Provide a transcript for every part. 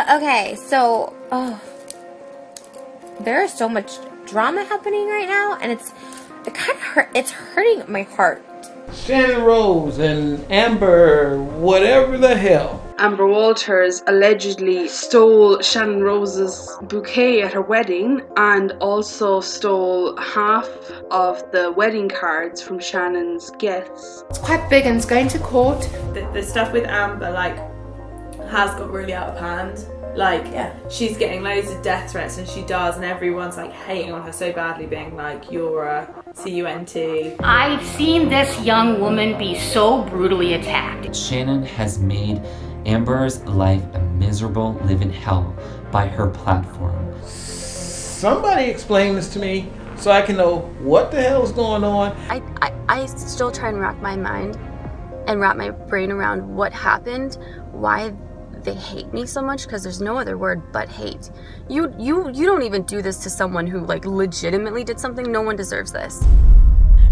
Okay, so there is so much drama happening right now, and it kind of it's hurting my heart. Shannon Rose and Amber, whatever the hell. Amber Walters allegedly stole Shannon Rose's bouquet at her wedding and also stole half of the wedding cards from Shannon's guests. It's quite big and it's going to court. The stuff with Amber, like, has got really out of hand. Like, yeah, she's getting loads of death threats, and she does, and everyone's like hating on her so badly, being like, you're a CUNT. I've seen this young woman be so brutally attacked. Shannon has made Amber's life a miserable living hell by her platform. Somebody explain this to me so I can know what the hell is going on. I still try and wrap my mind and wrap my brain around what happened, why they hate me so much, because there's no other word but hate. You don't even do this to someone who like legitimately did something. No one deserves this.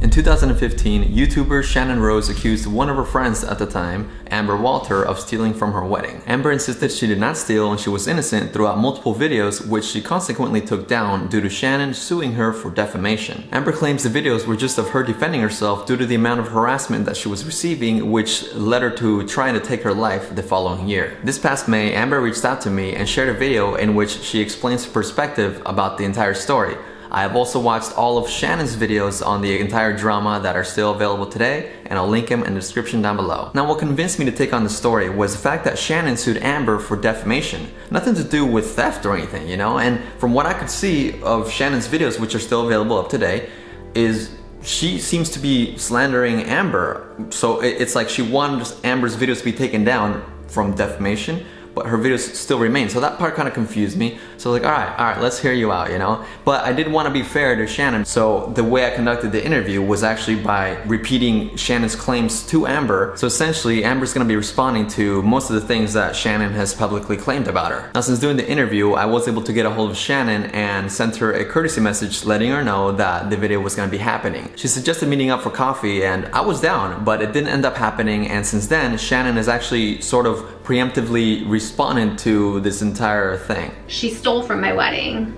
In 2015, YouTuber Shannon Rose accused one of her friends at the time, Amber Walter, of stealing from her wedding. Amber insisted she did not steal and she was innocent throughout multiple videos, which she consequently took down due to Shannon suing her for defamation. Amber claims the videos were just of her defending herself due to the amount of harassment that she was receiving, which led her to trying to take her life the following year. This past May, Amber reached out to me and shared a video in which she explains her perspective about the entire story. I have also watched all of Shannon's videos on the entire drama that are still available today, and I'll link them in the description down below. Now, what convinced me to take on the story was the fact that Shannon sued Amber for defamation. Nothing to do with theft or anything, you know? And from what I could see of Shannon's videos, which are still available up today, is she seems to be slandering Amber. So it's like she wanted Amber's videos to be taken down from defamation, but her videos still remain. So that part kind of confused me. So I was like, all right, let's hear you out, you know? But I did want to be fair to Shannon. So the way I conducted the interview was actually by repeating Shannon's claims to Amber. So essentially, Amber's going to be responding to most of the things that Shannon has publicly claimed about her. Now, since doing the interview, I was able to get a hold of Shannon and sent her a courtesy message letting her know that the video was going to be happening. She suggested meeting up for coffee, and I was down, but it didn't end up happening. And since then, Shannon has actually sort of preemptively responded to this entire thing. She stole from my wedding,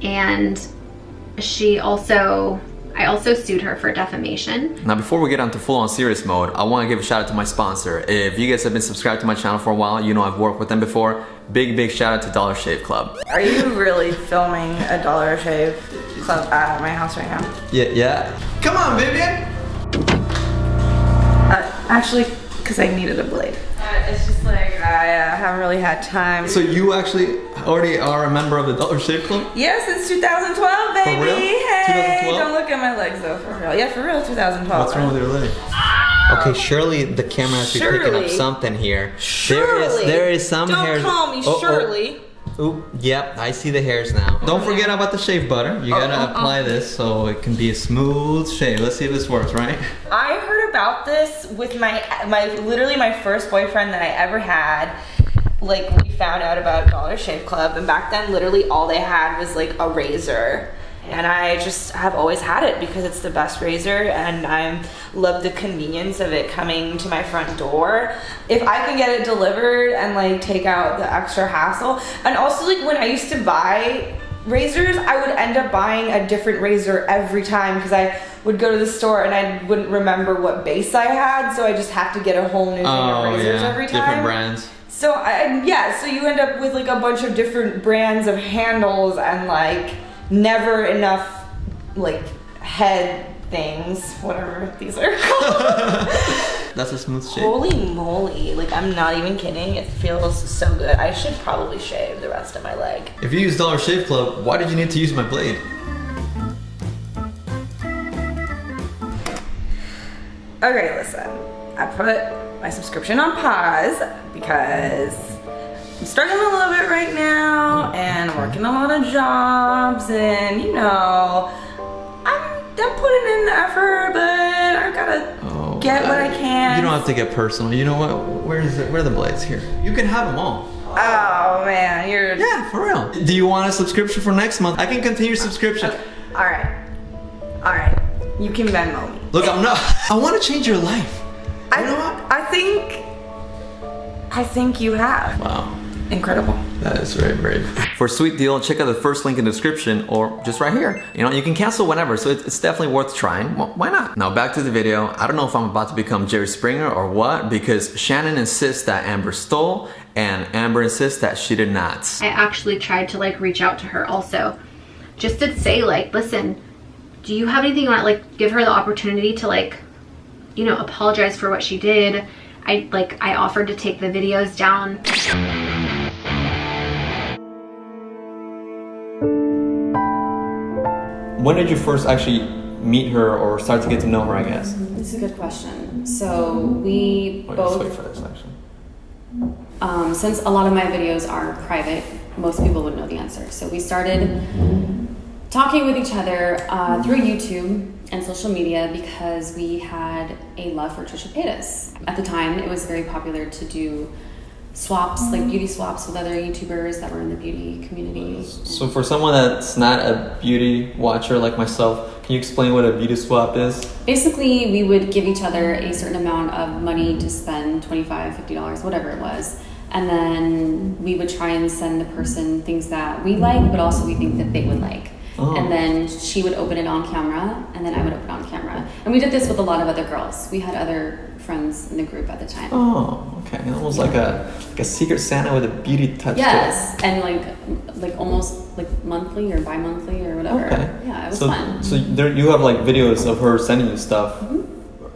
and I also sued her for defamation. Now, before we get onto full-on serious mode, I want to give a shout out to my sponsor. If you guys have been subscribed to my channel for a while, you know I've worked with them before. Big shout out to Dollar Shave Club. Are you really filming a Dollar Shave Club at my house right now? Yeah. Come on, Vivian! Actually, because I needed a blade. It's just like, I haven't really had time. So you actually already are a member of the Dollar Shave Club? Yeah, since 2012, baby. For real? Hey, 2012? don't look at my legs though, for real. Yeah, for real, 2012. What's wrong with your leg? Okay, surely the camera has to be picking up something here. Surely. There is some don't hairs. Don't call me Shirley. Oop, yep, I see the hairs now. Don't forget about the shave butter. You gotta apply this so it can be a smooth shave. Let's see if this works, right? I heard about this with my literally my first boyfriend that I ever had. Like, we found out about Dollar Shave Club, and back then literally all they had was like a razor. And I just have always had it because it's the best razor, and I love the convenience of it coming to my front door. If I can get it delivered and like take out the extra hassle. And also, like, when I used to buy razors, I would end up buying a different razor every time because I would go to the store and I wouldn't remember what base I had, so I just have to get a whole new thing of razors every time. Different brands. So so you end up with like a bunch of different brands of handles and like never enough like head things, whatever these are called. That's a smooth shave. Holy moly, like, I'm not even kidding, it feels so good. I should probably shave the rest of my leg. If you use Dollar Shave Club, why did you need to use my blade? Okay, listen, I put my subscription on pause because I'm struggling a little bit right now, and I'm working a lot of jobs, and you know, I'm putting in the effort, but I gotta get what I can. You don't have to get personal. You know what? Where are the blades here? You can have them all. Oh man, Yeah, for real. Do you want a subscription for next month? I can continue your subscription. Okay. All right. You can Venmo me. Look, I want to change your life. You know what? I think you have. Wow. Incredible. That is very brave. For a sweet deal, check out the first link in the description or just right here. You know, you can cancel whenever, so it's definitely worth trying. Well, why not? Now back to the video. I don't know if I'm about to become Jerry Springer or what, because Shannon insists that Amber stole and Amber insists that she did not. I actually tried to like reach out to her also, just to say like, listen, do you have anything you want, like give her the opportunity to like, you know, apologize for what she did. I offered to take the videos down. When did you first actually meet her or start to get to know her, I guess? It's a good question. So we both, wait for this actually. since a lot of my videos are private, most people would know the answer. So we started talking with each other through YouTube and social media because we had a love for Trisha Paytas. At the time, it was very popular to do swaps, like beauty swaps with other YouTubers that were in the beauty community. So for someone that's not a beauty watcher like myself, can you explain what a beauty swap is? Basically, we would give each other a certain amount of money to spend, $25, $50, whatever it was. And then we would try and send the person things that we like, but also we think that they would like. Oh. And then she would open it on camera, and then I would open it on camera. And we did this with a lot of other girls. We had other friends in the group at the time. Oh, okay. Almost like a Secret Santa with a beauty touch Yes, to it. and like almost like monthly or bi-monthly or whatever. Okay. Yeah, it was so, fun. So there, you have like videos of her sending you stuff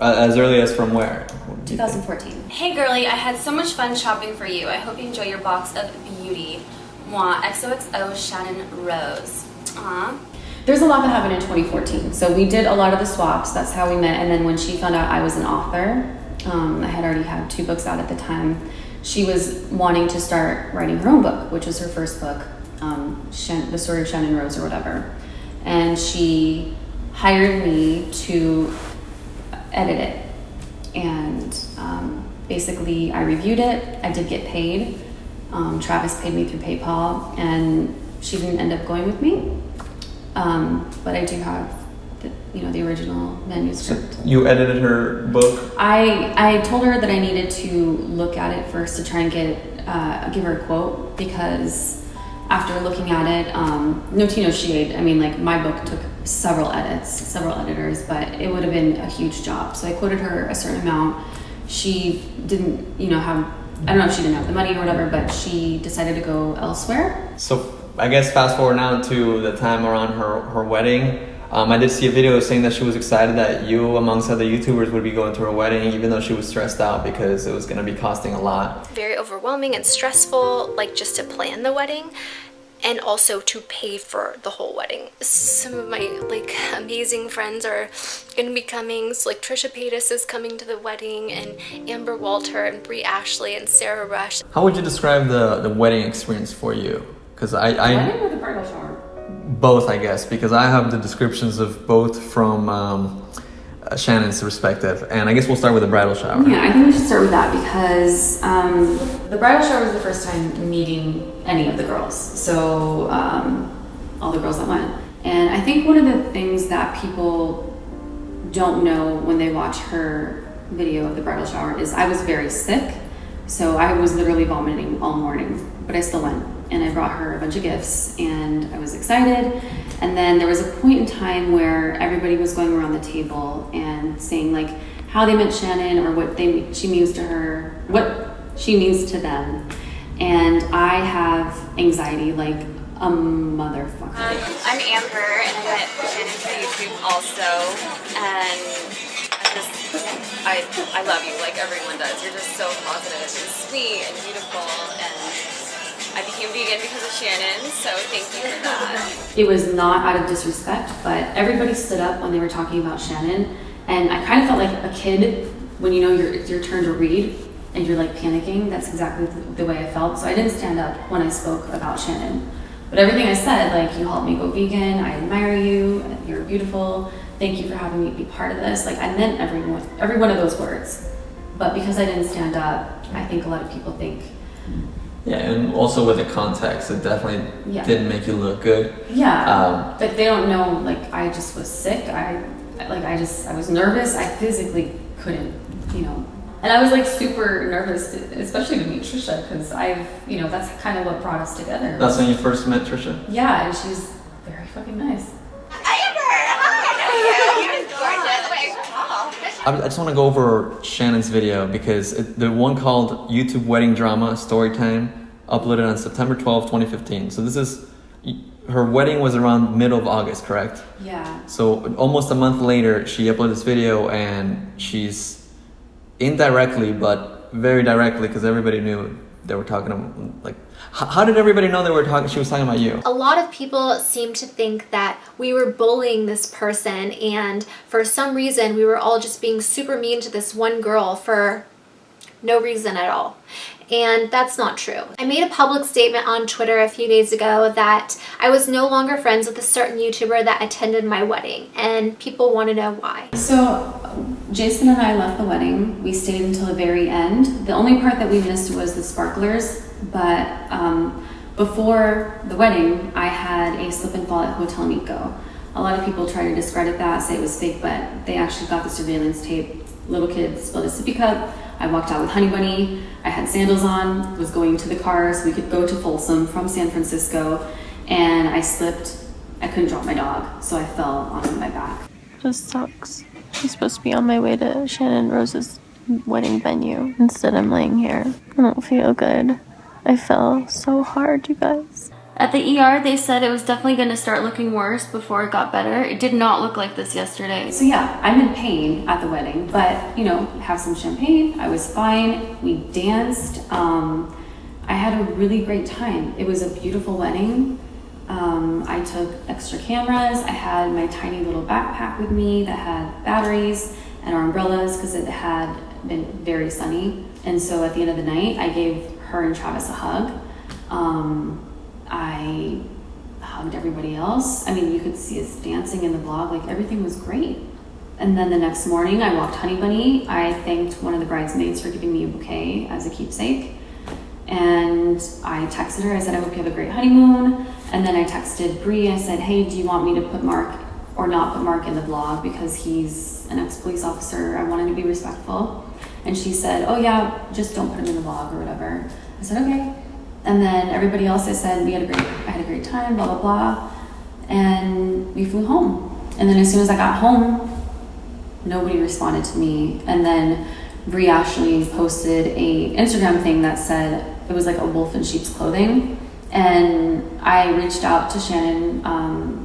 as early as from where? 2014. Hey girly, I had so much fun shopping for you. I hope you enjoy your box of beauty. Mwah, XOXO Shannon Rose. Aww. There's a lot that happened in 2014. So we did a lot of the swaps. That's how we met. And then when she found out I was an author, I had already had 2 books out at the time. She was wanting to start writing her own book, which was her first book, The Story of Shannon Rose or whatever. And she hired me to edit it. And basically I reviewed it. I did get paid. Travis paid me through PayPal, and she didn't end up going with me. But I do have the original manuscript. So you edited her book? I told her that I needed to look at it first to try and give her a quote, because after looking at it, no shade. I mean, like, my book took several editors, but it would have been a huge job. So I quoted her a certain amount. She didn't, have, I don't know if she didn't have the money or whatever, but she decided to go elsewhere. So I guess fast forward now to the time around her wedding. I did see a video saying that she was excited that you, amongst other YouTubers, would be going to her wedding, even though she was stressed out because it was going to be costing a lot. Very overwhelming and stressful, like just to plan the wedding and also to pay for the whole wedding. Some of my amazing friends are going to be coming. So Trisha Paytas is coming to the wedding, and Amber Walter and Brie Ashley and Sarah Rush. How would you describe the wedding experience for you? Because Wedding or the bridal shower? Both, I guess, because I have the descriptions of both from Shannon's perspective, and I guess we'll start with the bridal shower. Yeah, I think we should start with that because the bridal shower was the first time meeting any of the girls, so all the girls that went. And I think one of the things that people don't know when they watch her video of the bridal shower is I was very sick, so I was literally vomiting all morning, but I still went. And I brought her a bunch of gifts, and I was excited. And then there was a point in time where everybody was going around the table and saying how they met Shannon or what she means to her, what she means to them. And I have anxiety like a motherfucker. I'm Amber, and I met Shannon through YouTube also. And I love you like everyone does. You're just so positive and sweet and beautiful, and I became vegan because of Shannon, so thank you for that. It was not out of disrespect, but everybody stood up when they were talking about Shannon, and I kind of felt like a kid when it's your turn to read and you're panicking. That's exactly the way I felt. So I didn't stand up when I spoke about Shannon. But everything I said, you helped me go vegan, I admire you, you're beautiful, thank you for having me be part of this. I meant every one of those words. But because I didn't stand up, I think a lot of people think. Yeah, and also with the context, it definitely didn't make you look good. Yeah, but they don't know, I just was sick. I was nervous. I physically couldn't, And I was like super nervous, especially to meet Trisha, because that's kind of what brought us together. That's when you first met Trisha? Yeah, and she's very fucking nice. I just want to go over Shannon's video because the one called YouTube Wedding Drama Storytime uploaded on September 12, 2015. So this is, her wedding was around middle of August, correct? Yeah. So almost a month later, she uploaded this video and she's indirectly, but very directly, because everybody knew they were talking, like, how did everybody know she was talking about you? A lot of people seem to think that we were bullying this person, and for some reason we were all just being super mean to this one girl for no reason at all. And that's not true. I made a public statement on Twitter a few days ago that I was no longer friends with a certain YouTuber that attended my wedding, and people want to know why. So Jason and I left the wedding. We stayed until the very end. The only part that we missed was the sparklers, but before the wedding, I had a slip and fall at Hotel Nico. A lot of people try to discredit that, say it was fake, but they actually got the surveillance tape. Little kid spilled a sippy cup. I walked out with Honey Bunny. I had sandals on, was going to the car so we could go to Folsom from San Francisco, and I slipped. I couldn't drop my dog, so I fell onto my back. This sucks. I'm supposed to be on my way to Shannon Rose's wedding venue. Instead, I'm laying here. I don't feel good. I fell so hard, you guys. At the ER, they said it was definitely going to start looking worse before it got better. It did not look like this yesterday. So yeah, I'm in pain at the wedding, but have some champagne. I was fine. We danced. I had a really great time. It was a beautiful wedding. I took extra cameras. I had my tiny little backpack with me that had batteries and our umbrellas because it had been very sunny. And so at the end of the night, I gave her and Travis a hug. I hugged everybody else. I mean, you could see us dancing in the vlog, like everything was great. And then the next morning I walked Honey Bunny. I thanked one of the bridesmaids for giving me a bouquet as a keepsake. And I texted her, I said, I hope you have a great honeymoon. And then I texted Bree, I said, hey, do you want me to put Mark or not put Mark in the vlog because he's an ex-police officer. I wanted to be respectful. And she said, oh yeah, just don't put him in the vlog or whatever. I said, okay. And then everybody else, I said, I had a great time, blah, blah, blah. And we flew home. And then as soon as I got home, nobody responded to me. And then Bree Ashley posted a Instagram thing that said, it was like a wolf in sheep's clothing. And I reached out to Shannon.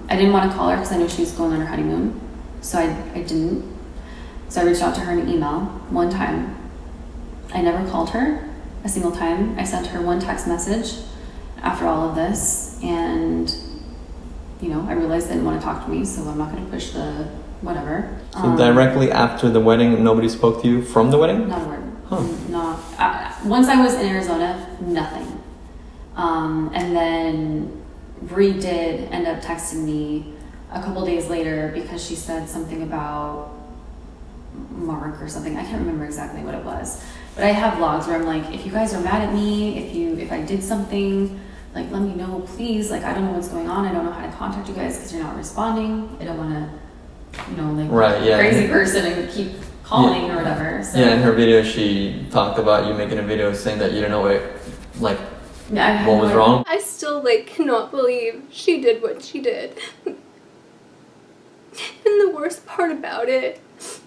I didn't want to call her because I knew she was going on her honeymoon. So I didn't. So I reached out to her in an email one time. I never called her a single time. I sent her one text message after all of this, and I realized they didn't want to talk to me, so I'm not going to push the whatever. So directly after the wedding, nobody spoke to you from the wedding? Not a word. Huh. Once I was in Arizona, nothing. And then Bree did end up texting me a couple days later because she said something about Mark or something. I can't remember exactly what it was. But I have vlogs where I'm like, if you guys are mad at me, if I did something, like let me know, please. Like I don't know what's going on. I don't know how to contact you guys because you're not responding. I don't want to, crazy person and keep calling or whatever. So. Yeah, in her video, she talked about you making a video saying that you didn't know what was wrong. I still cannot believe she did what she did. And the worst part about it is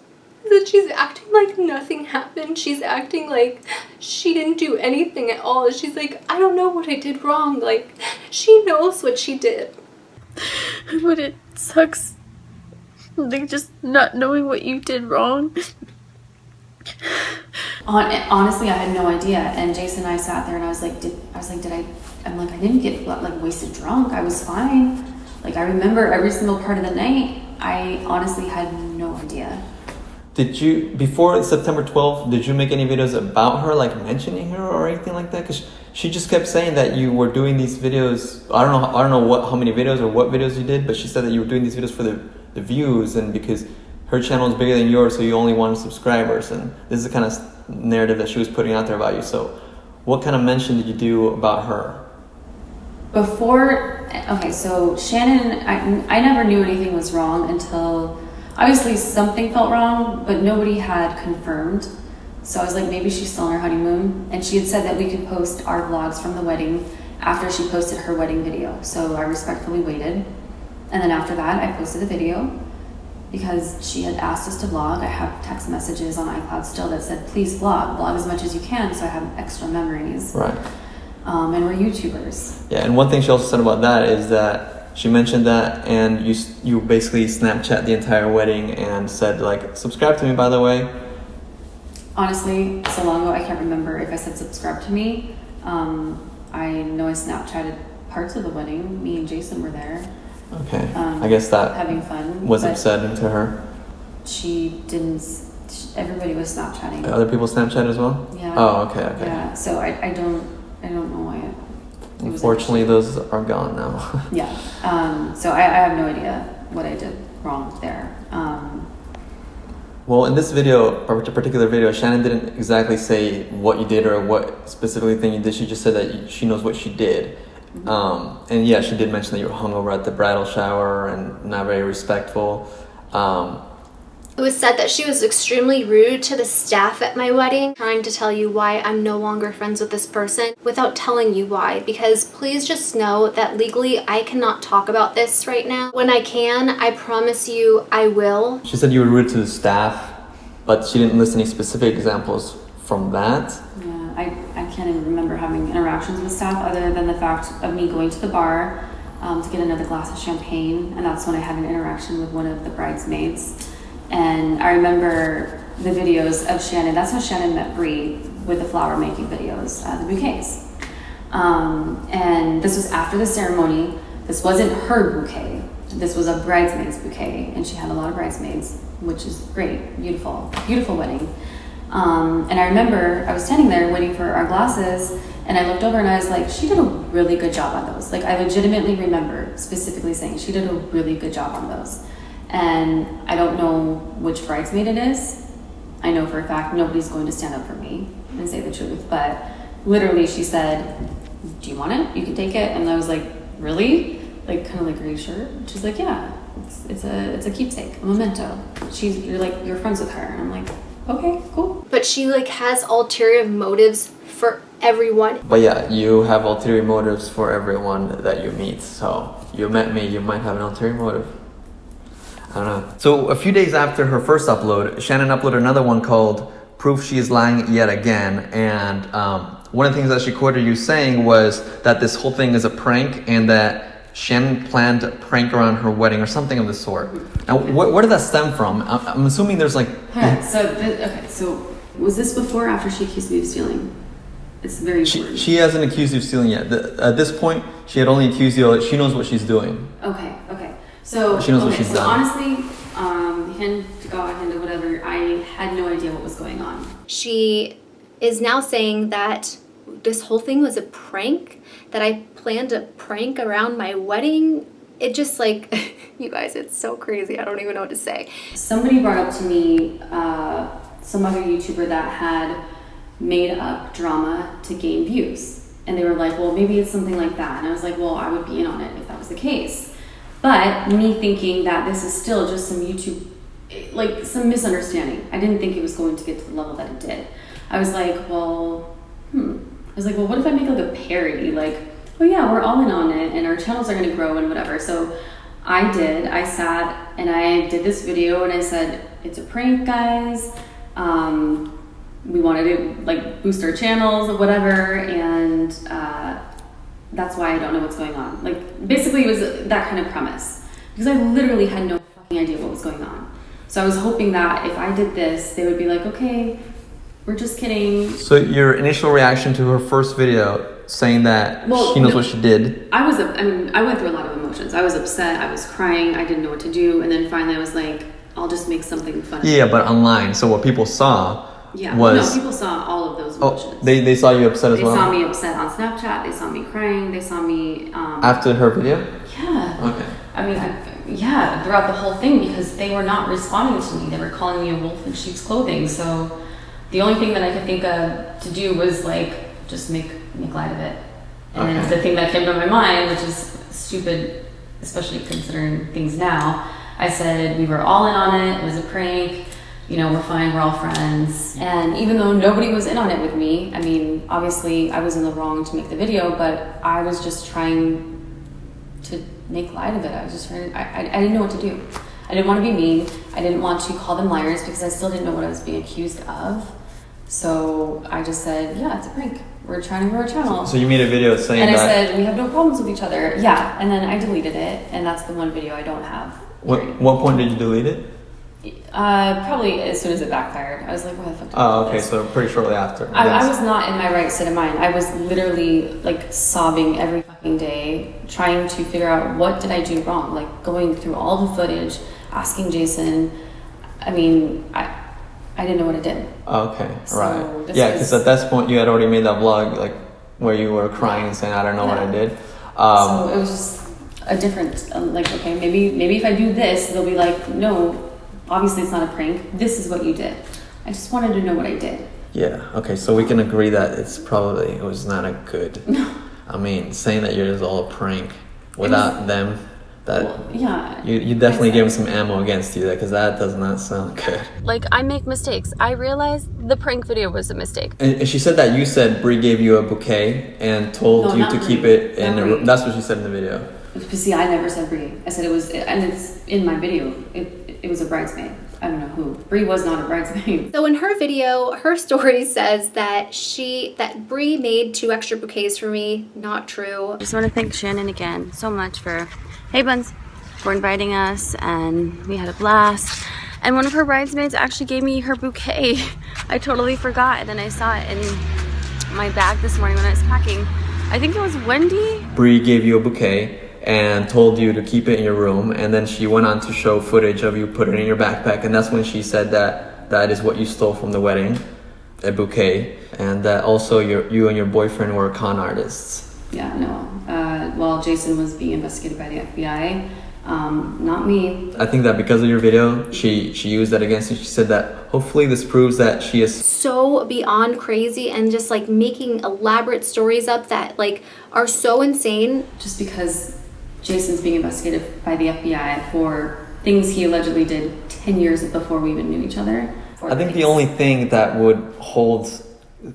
that she's acting like nothing happened. She's acting like she didn't do anything at all. She's like, I don't know what I did wrong. Like, she knows what she did. But it sucks. Just not knowing what you did wrong. Honestly, I had no idea. And Jason and I sat there and I was like, I didn't get wasted drunk. I was fine. I remember every single part of the night. I honestly had no idea. Did you, before September 12th, did you make any videos about her, mentioning her or anything like that? Because she just kept saying that you were doing these videos. I don't know how many videos or what videos you did, but she said that you were doing these videos for the views and because her channel is bigger than yours, so you only wanted subscribers. And this is the kind of narrative that she was putting out there about you. So what kind of mention did you do about her? So Shannon, I never knew anything was wrong until, obviously something felt wrong, but nobody had confirmed. So I was like, maybe she's still on her honeymoon. And she had said that we could post our vlogs from the wedding after she posted her wedding video. So I respectfully waited. And then after that, I posted the video because she had asked us to vlog. I have text messages on iCloud still that said, please vlog as much as you can so I have extra memories. Right. And we're YouTubers. Yeah, and one thing she also said about that is that she mentioned that, and you basically Snapchat the entire wedding and said, like, subscribe to me, by the way. Honestly, so long ago, I can't remember if I said subscribe to me. I know I Snapchatted parts of the wedding. Me and Jason were there. Okay. I guess that having fun was upsetting to her. She didn't. Everybody was Snapchatting. Other people Snapchat as well? Yeah. Oh, okay. Yeah. So I don't know why it unfortunately, those are gone now. Yeah. So I have no idea what I did wrong there. Well, in this video, or a particular video, Shannon didn't exactly say what you did or what specifically thing you did. She just said that she knows what she did. And yeah, she did mention that you were hungover at the bridal shower and not very respectful. It was said that she was extremely rude to the staff at my wedding, trying to tell you why I'm no longer friends with this person without telling you why, because please just know that legally I cannot talk about this right now. When I can, I promise you I will. She said you were rude to the staff, but she didn't list any specific examples from that. Yeah, I can't even remember having interactions with staff other than the fact of me going to the bar to get another glass of champagne, and that's when I had an interaction with one of the bridesmaids. And I remember the videos of Shannon. That's how Shannon met Bree, with the flower making videos, the bouquets. And this was after the ceremony. This wasn't her bouquet. This was a bridesmaid's bouquet, and she had a lot of bridesmaids, which is great, beautiful, beautiful wedding. And I remember I was standing there waiting for our glasses, and I looked over and I was like, she did a really good job on those. Like, I legitimately remember specifically saying she did a really good job on those. And I don't know which bridesmaid it is. I know for a fact nobody's going to stand up for me and say the truth, but literally she said, do you want it? You can take it. And I was like, really? Like, kind of like, are you sure? She's like, yeah, it's a keepsake, a memento. You're friends with her. And I'm like, okay, cool. But she like has ulterior motives for everyone. But yeah, you have ulterior motives for everyone that you meet. So you met me, you might have an ulterior motive. I don't know. So a few days after her first upload, Shannon uploaded another one called Proof She Is Lying Yet Again. And one of the things that she quoted you saying was that this whole thing is a prank and that Shannon planned a prank around her wedding or something of the sort. Now, where did that stem from? I'm assuming there's like... So was this before or after she accused me of stealing? It's very important. She hasn't accused you of stealing yet. At this point, she had only accused you. She knows what she's doing. Okay. So she knows what she's done. Honestly, hand to God, hand to whatever, I had no idea what was going on. She is now saying that this whole thing was a prank, that I planned a prank around my wedding. It just like, you guys, it's so crazy. I don't even know what to say. Somebody brought up to me some other YouTuber that had made up drama to gain views. And they were like, well, maybe it's something like that. And I was like, well, I would be in on it if that was the case. But me thinking that this is still just some YouTube, like some misunderstanding. I didn't think it was going to get to the level that it did. I was like, well, what if I make like a parody? Like, oh yeah, we're all in on it and our channels are going to grow and whatever. So I sat and I did this video and I said, it's a prank, guys. We wanted to like boost our channels or whatever. And, that's why I don't know what's going on. Like, basically it was that kind of premise. Because I literally had no fucking idea what was going on. So I was hoping that if I did this, they would be like, okay, we're just kidding. So your initial reaction to her first video saying that she knows what she did? I went through a lot of emotions. I was upset, I was crying, I didn't know what to do. And then finally I was like, I'll just make something funny. Yeah, but online. So what people saw people saw all of those emotions. Oh, they saw you upset as well? They saw me upset on Snapchat. They saw me crying. They saw me... After her video? Yeah. Okay. I mean, throughout the whole thing because they were not responding to me. They were calling me a wolf in sheep's clothing. So the only thing that I could think of to do was like just make light of it. And the thing that came to my mind, which is stupid, especially considering things now, I said we were all in on it. It was a prank. You know, we're fine, we're all friends. And even though nobody was in on it with me, I mean, obviously I was in the wrong to make the video, but I was just trying to make light of it. I was just trying, I didn't know what to do. I didn't want to be mean. I didn't want to call them liars because I still didn't know what I was being accused of. So I just said, yeah, it's a prank. We're trying to grow a channel. So you made a video saying and that. And I said, we have no problems with each other. Yeah, and then I deleted it, and that's the one video I don't have. What point did you delete it? Probably as soon as it backfired. I was like, why the fuck did I do okay, this? so pretty shortly after. I was not in my right state of mind. I was literally like sobbing every fucking day, trying to figure out what did I do wrong. Like going through all the footage, asking Jason. I mean, I didn't know what I did. Okay, so right. Yeah, because at that point you had already made that vlog like where you were crying and saying, I don't know what I did. So it was just a different, like, okay, maybe if I do this, they'll be like, no, obviously it's not a prank. This is what you did. I just wanted to know what I did. Yeah, okay, so we can agree that it was not a good, I mean, saying that yours is all a prank without them, you definitely gave them some ammo against you, because that does not sound good. Like, I make mistakes. I realized the prank video was a mistake. And she said that you said Brie gave you a bouquet and told you to keep it in the room. That's what she said in the video. See, I never said Brie. I said it was, and it's in my video. It was a bridesmaid. I don't know who. Brie was not a bridesmaid. So in her video, her story says that Brie made 2 extra bouquets for me. Not true. I just want to thank Shannon again so much for, hey Buns, for inviting us, and we had a blast. And one of her bridesmaids actually gave me her bouquet. I totally forgot, and then I saw it in my bag this morning when I was packing. I think it was Wendy. Brie gave you a bouquet and told you to keep it in your room, and then she went on to show footage of you putting it in your backpack, and that's when she said that is what you stole from the wedding, a bouquet, and that also you and your boyfriend were con artists. Yeah, no. Well, Jason was being investigated by the FBI, not me. I think that because of your video, she used that against you. She said that hopefully this proves that she is so beyond crazy and just like making elaborate stories up that like are so insane. Just because Jason's being investigated by the FBI for things he allegedly did 10 years before we even knew each other. I think the only thing that would hold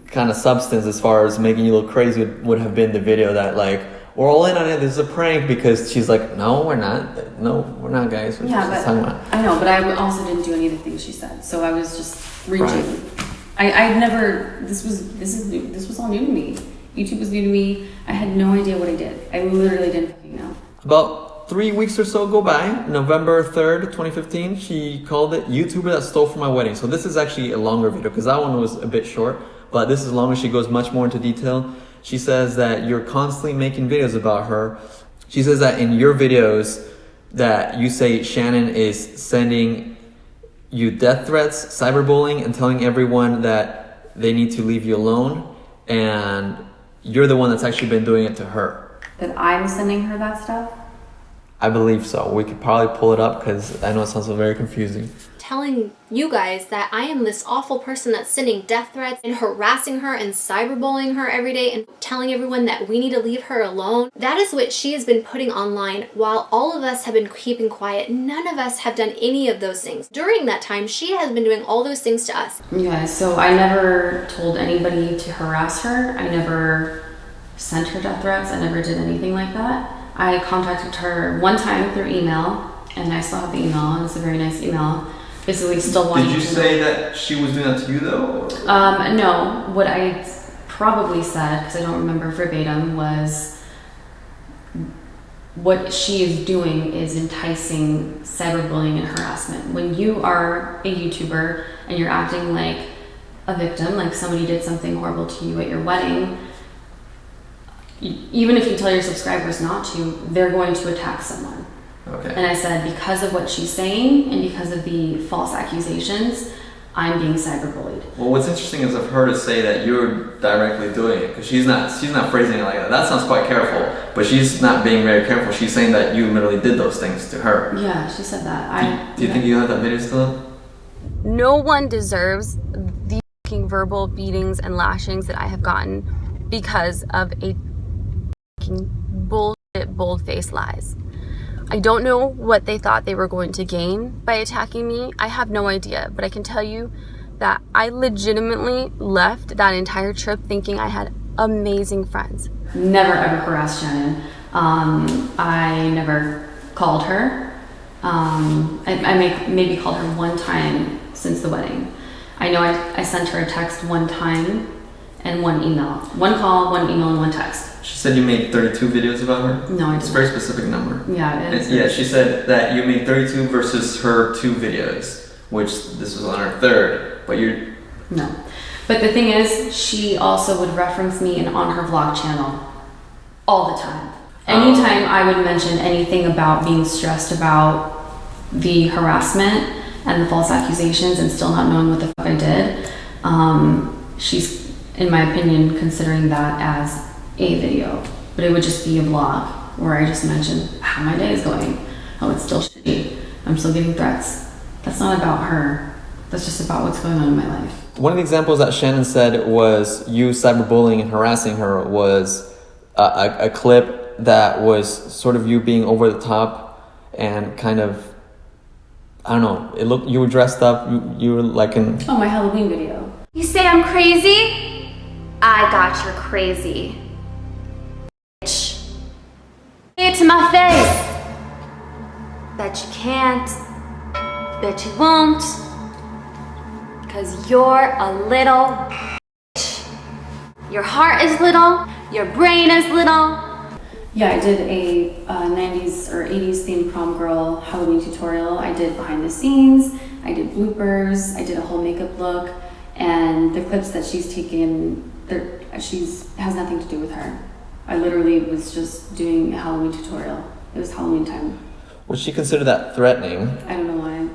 kind of substance as far as making you look crazy would have been the video that like, we're all in on it, this is a prank, because she's like, no, we're not. No, we're not, guys. We're just talking about. I know, but I also didn't do any of the things she said, so I was just reaching. Right. I'd never. This was all new to me. YouTube was new to me. I had no idea what I did. I literally didn't fucking know. About 3 weeks or so go by. November 3rd, 2015, she called it YouTuber that stole from my wedding. So this is actually a longer video because that one was a bit short, but this is longer. She goes much more into detail. She says that you're constantly making videos about her. She says that in your videos that you say Shannon is sending you death threats, cyberbullying, and telling everyone that they need to leave you alone, and you're the one that's actually been doing it to her. That I'm sending her that stuff? I believe so. We could probably pull it up because I know it sounds very confusing. Telling you guys that I am this awful person that's sending death threats and harassing her and cyberbullying her every day and telling everyone that we need to leave her alone. That is what she has been putting online while all of us have been keeping quiet. None of us have done any of those things. During that time, she has been doing all those things to us. Yeah, so I never told anybody to harass her. I never sent her death threats. I never did anything like that. I contacted her one time through email, and I still have the email, and it's a very nice email. Basically still wanting to know. Did you say that she was doing that to you though? No. What I probably said, because I don't remember verbatim, was what she is doing is enticing cyberbullying and harassment. When you are a YouTuber and you're acting like a victim, like somebody did something horrible to you at your wedding, even if you tell your subscribers not to, they're going to attack someone. Okay. And I said, because of what she's saying and because of the false accusations, I'm being cyberbullied. Well, what's interesting is of her to say that you're directly doing it, because she's not phrasing it like that. That sounds quite careful, but she's not being very careful. She's saying that you literally did those things to her. Yeah, she said that. Do you think you have that video still? No one deserves the fucking verbal beatings and lashings that I have gotten because of a fucking bullshit bold-faced lies. I don't know what they thought they were going to gain by attacking me. I have no idea, but I can tell you that I legitimately left that entire trip thinking I had amazing friends. Never ever harassed Shannon. I never called her. I maybe called her one time since the wedding. I know I sent her a text one time and one email. One call, one email, and one text. She said you made 32 videos about her? No, I It's a very specific number. Yeah, it is. Yeah, she said that you made 32 versus her 2 videos, which this was on her 3rd, but you're... No. But the thing is, she also would reference me on her vlog channel all the time. Anytime I would mention anything about being stressed about the harassment and the false accusations and still not knowing what the fuck I did, she's, in my opinion, considering that as a video. But it would just be a vlog where I just mentioned how my day is going. Oh, it's still shitty. I'm still getting threats. That's not about her. That's just about what's going on in my life. One of the examples that Shannon said was you cyberbullying and harassing her was a clip that was sort of you being over the top and kind of, I don't know, it looked, you were dressed up, you were like in... Oh, my Halloween video. You say I'm crazy? I got you crazy. Bitch. Say it to my face. Bet you can't. Bet you won't. Because you're a little bitch. Your heart is little. Your brain is little. Yeah, I did a 90s or 80s themed prom girl Halloween tutorial. I did behind the scenes, I did bloopers, I did a whole makeup look, and the clips that she's taken, has nothing to do with her. I literally was just doing a Halloween tutorial. It was Halloween time. Would she consider that threatening? I don't know why.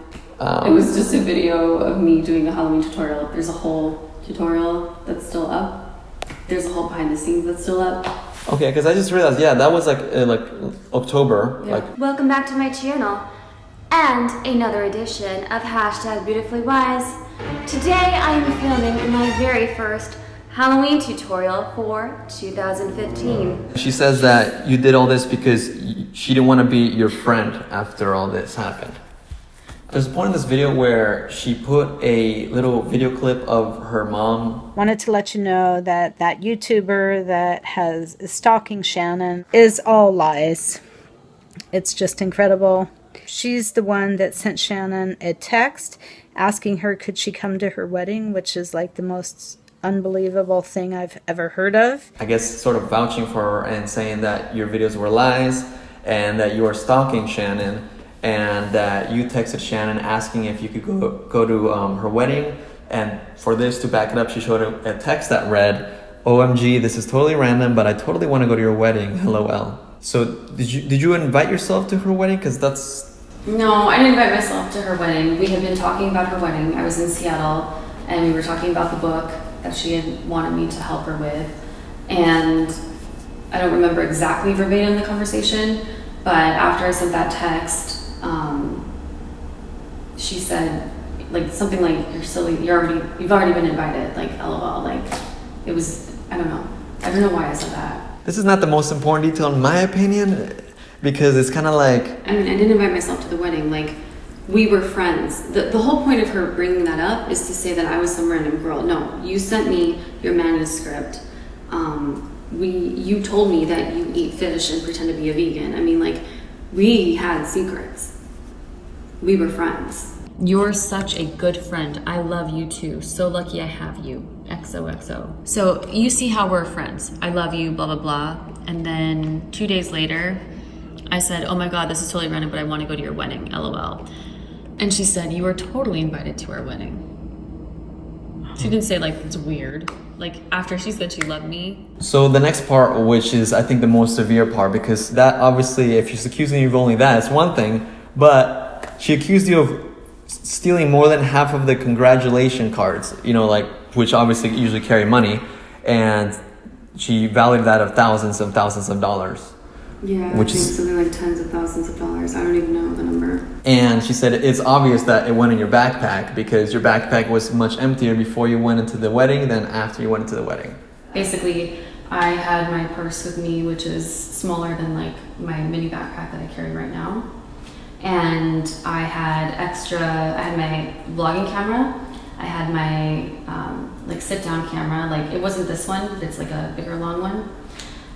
It was just a video of me doing a Halloween tutorial. There's a whole tutorial that's still up. There's a whole behind the scenes that's still up. Okay, because I just realized, yeah, that was like October. Yeah. Welcome back to my channel and another edition of #BeautifullyWise. Today I am filming my very first Halloween tutorial for 2015. She says that you did all this because she didn't want to be your friend after all this happened. There's a point in this video where she put a little video clip of her mom. Wanted to let you know that that YouTuber that is stalking Shannon is all lies. It's just incredible. She's the one that sent Shannon a text asking her could she come to her wedding, which is like the most unbelievable thing I've ever heard of. I guess sort of vouching for her and saying that your videos were lies and that you were stalking Shannon. And that you texted Shannon asking if you could go to her wedding, and for this to back it up, she showed a text that read, "OMG, this is totally random, but I totally want to go to your wedding, LOL." So did you invite yourself to her wedding? Because that's... No, I didn't invite myself to her wedding. We had been talking about her wedding. I was in Seattle, and we were talking about the book that she had wanted me to help her with, and I don't remember exactly verbatim the conversation, but after I sent that text, she said like something like, you've already been invited, like LOL. Like it was, I don't know why I said that. This is not the most important detail in my opinion, because it's kind of like, I mean, I didn't invite myself to the wedding. Like we were friends. The whole point of her bringing that up is to say that I was some random girl. No, you sent me your manuscript. You told me that you eat fish and pretend to be a vegan. I mean, like, we had secrets. We were friends. You're such a good friend. I love you too. So lucky I have you. XOXO. So you see how we're friends. I love you, blah, blah, blah. And then 2 days later, I said, oh my God, this is totally random, but I want to go to your wedding, LOL. And she said, you were totally invited to our wedding. She didn't say like, it's weird. Like after she said she loved me. So the next part, which is I think the most severe part, because that obviously, if she's accusing you of only that, it's one thing, but she accused you of stealing more than half of the congratulation cards, like, which obviously usually carry money, and she valued that of thousands of dollars. Yeah, which is something like tens of thousands of dollars. I don't even know the number. And she said it's obvious that it went in your backpack because your backpack was much emptier before you went into the wedding than after you went into the wedding. Basically, I had my purse with me, which is smaller than like my mini backpack that I carry right now. And I had my vlogging camera. I had my like sit down camera. Like it wasn't this one, but it's like a bigger long one.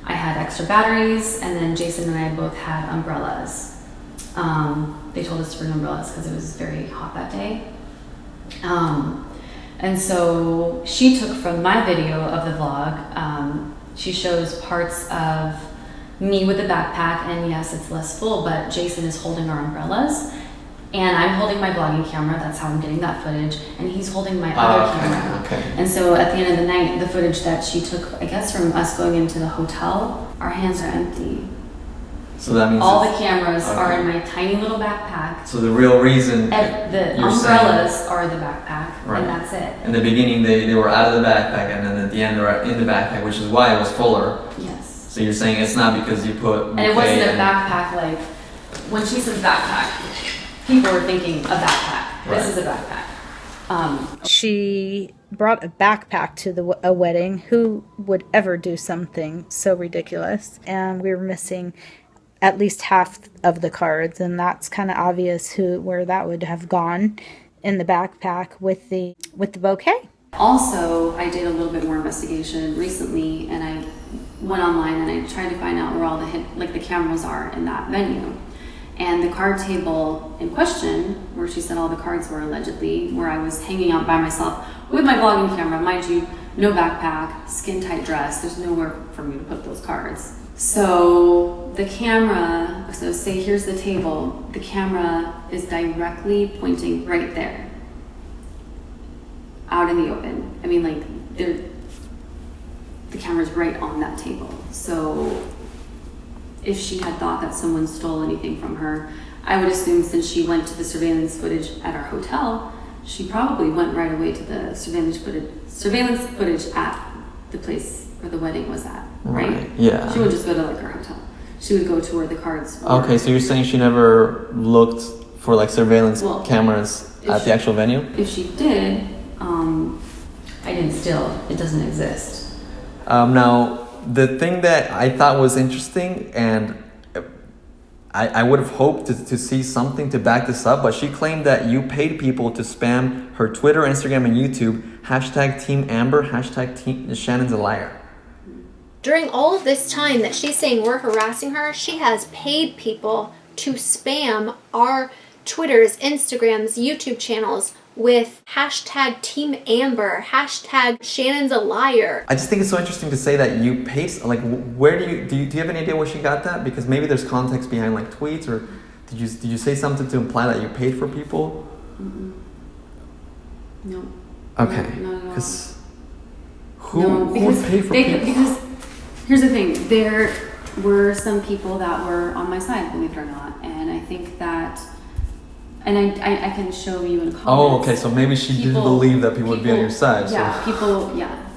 I had extra batteries, and then Jason and I both had umbrellas. They told us to bring umbrellas because it was very hot that day. And so she took from my video of the vlog, she shows parts of me with the backpack, and yes, it's less full, but Jason is holding our umbrellas, and I'm holding my vlogging camera. That's how I'm getting that footage, and he's holding my other camera. Okay. And so at the end of the night, the footage that she took, I guess from us going into the hotel, our hands are empty. So that means all the cameras are in my tiny little backpack. So the real reason The umbrellas are the backpack, right. and that's it. In the beginning, they were out of the backpack, and then at the end, they're in the backpack, which is why it was fuller. Yes. So you're saying it's not because you put. And it wasn't a backpack like when she says backpack, people were thinking a backpack. Right. This is a backpack. She brought a backpack to a wedding. Who would ever do something so ridiculous? And we were missing at least half of the cards, and that's kind of obvious where that would have gone, in the backpack with the bouquet. Also, I did a little bit more investigation recently, and I went online and I tried to find out where all the cameras are in that venue. And the card table in question, where she said all the cards were allegedly, where I was hanging out by myself with my vlogging camera, mind you, no backpack, skin tight dress, there's nowhere for me to put those cards. So the camera, so say here's the table, the camera is directly pointing right there, out in the open. I mean, like, the camera's right on that table. So if she had thought that someone stole anything from her, I would assume since she went to the surveillance footage at our hotel, she probably went right away to the surveillance footage at the place where the wedding was at, right? Yeah. She wouldn't just go to like her hotel. She would go to where the cards were. Okay, so you're saying she never looked for like surveillance cameras at the actual venue? If she did, I didn't steal. It doesn't exist. Now, the thing that I thought was interesting, and I would have hoped to see something to back this up, but she claimed that you paid people to spam her Twitter, Instagram, and YouTube, #Team Amber, #Team Shannon's a liar. During all of this time that she's saying we're harassing her, she has paid people to spam our Twitters, Instagrams, YouTube channels with #Team Amber, #Shannon's a liar. I just think it's so interesting to say that you paid, like, where do you have any idea where she got that? Because maybe there's context behind like tweets, or did you say something to imply that you paid for people? Mm-mm. No. Okay. No, Because who would pay for people? Because here's the thing, there were some people that were on my side, believe it or not, and I think that, and I can show you in comments. Oh, okay, so maybe she didn't believe that people would be on your side. Yeah,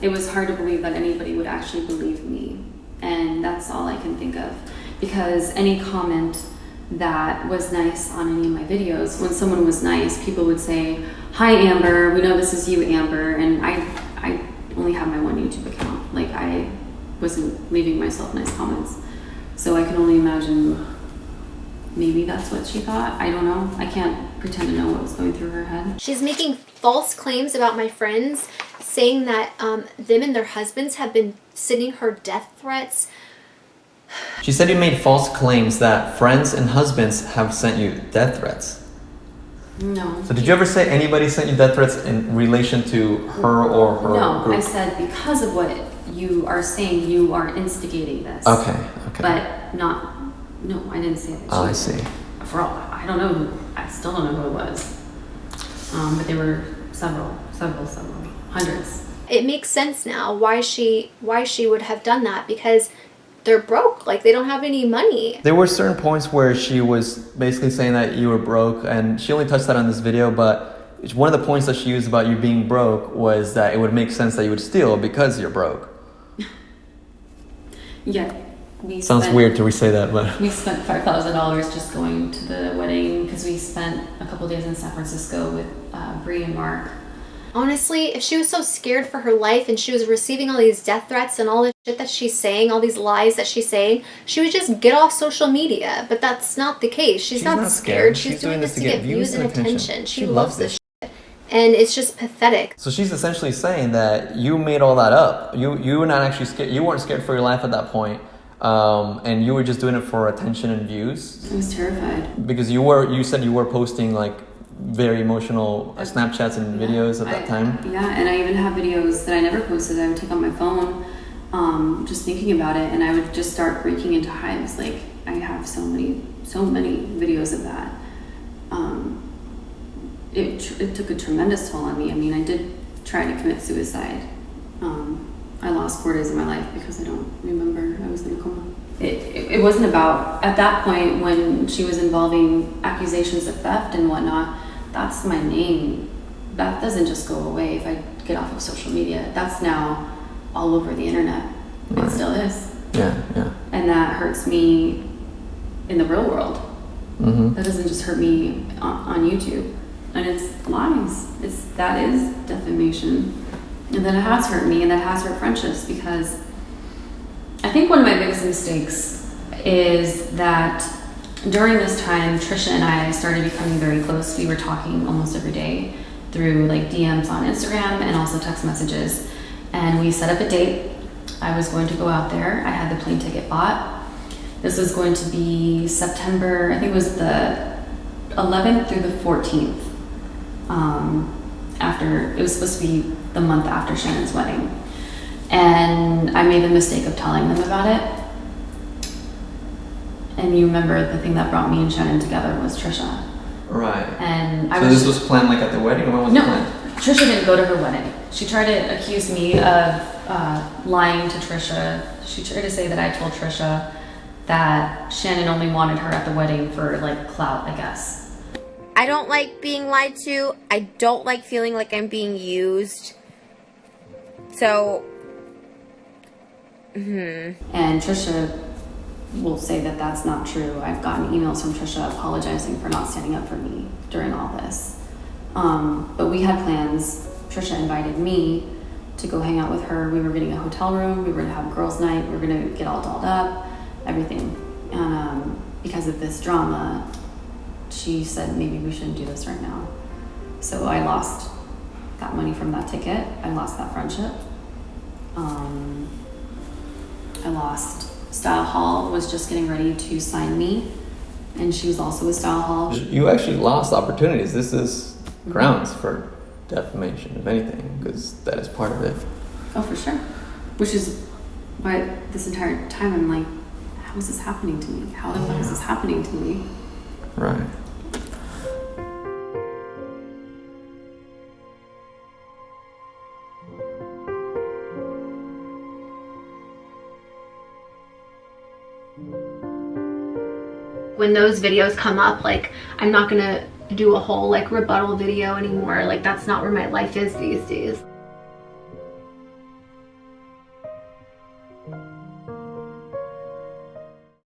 it was hard to believe that anybody would actually believe me, and that's all I can think of, because any comment that was nice on any of my videos, when someone was nice, people would say, "Hi Amber, we know this is you, Amber," and I only have my one YouTube account. Like, I wasn't leaving myself nice comments, so I can only imagine maybe that's what she thought. I don't know. I can't pretend to know what was going through her head. She's making false claims about my friends, saying that them and their husbands have been sending her death threats. She said you made false claims that friends and husbands have sent you death threats. No. So did you ever say anybody sent you death threats in relation to her or her No, group? I said because of what you are saying, you are instigating this. Okay. But no, I didn't say that. Oh, I see. For all, I don't know. I still don't know who it was. But there were several, hundreds. It makes sense now why she would have done that, because they're broke. Like, they don't have any money. There were certain points where she was basically saying that you were broke, and she only touched that on this video, but one of the points that she used about you being broke was that it would make sense that you would steal because you're broke. Yeah. Sounds weird to re-say that, but... We spent $5,000 just going to the wedding because we spent a couple days in San Francisco with Bree and Mark. Honestly, if she was so scared for her life and she was receiving all these death threats and all this shit that she's saying, all these lies that she's saying, she would just get off social media. But that's not the case. She's not scared. She's doing this to get views and attention. She loves this shit. And it's just pathetic. So she's essentially saying that you made all that up. You were not actually scared. You weren't scared for your life at that point. And you were just doing it for attention and views. I was terrified. Because you said you were posting like very emotional Snapchats and videos at that time. Yeah, and I even have videos that I never posted. I would take on my phone, just thinking about it, and I would just start breaking into hives. Like, I have so many videos of that. It took a tremendous toll on me. I mean, I did try to commit suicide. I lost 4 days of my life because I don't remember. I was in a coma. It wasn't about, at that point when she was involving accusations of theft and whatnot, that's my name. That doesn't just go away if I get off of social media. That's now all over the internet. Right. It still is. Yeah, yeah. And that hurts me in the real world. Mm-hmm. That doesn't just hurt me on YouTube. And it's lies. That is defamation. And that has hurt me, and that has hurt friendships, because I think one of my biggest mistakes is that during this time, Trisha and I started becoming very close. We were talking almost every day through like DMs on Instagram and also text messages. And we set up a date. I was going to go out there. I had the plane ticket bought. This was going to be September, I think it was the 11th through the 14th. It was supposed to be the month after Shannon's wedding. And I made the mistake of telling them about it. And you remember the thing that brought me and Shannon together was Trisha. Right. And this was planned like at the wedding, or when was it planned? Trisha didn't go to her wedding. She tried to accuse me of lying to Trisha. She tried to say that I told Trisha that Shannon only wanted her at the wedding for like clout, I guess. I don't like being lied to. I don't like feeling like I'm being used. So, And Trisha will say that that's not true. I've gotten emails from Trisha apologizing for not standing up for me during all this. But we had plans. Trisha invited me to go hang out with her. We were getting a hotel room. We were going to have girls' night. We were going to get all dolled up, everything. And because of this drama, she said maybe we shouldn't do this right now. So I lost that money from that ticket. I lost that friendship. I lost Style Hall was just getting ready to sign me, and she was also with Style Hall. You actually lost opportunities. This is grounds for defamation, if anything, because that is part of it. Oh, for sure. Which is why this entire time I'm like, how is this happening to me? How the fuck is this happening to me? Right. When those videos come up, like, I'm not gonna do a whole like rebuttal video anymore. Like, that's not where my life is these days.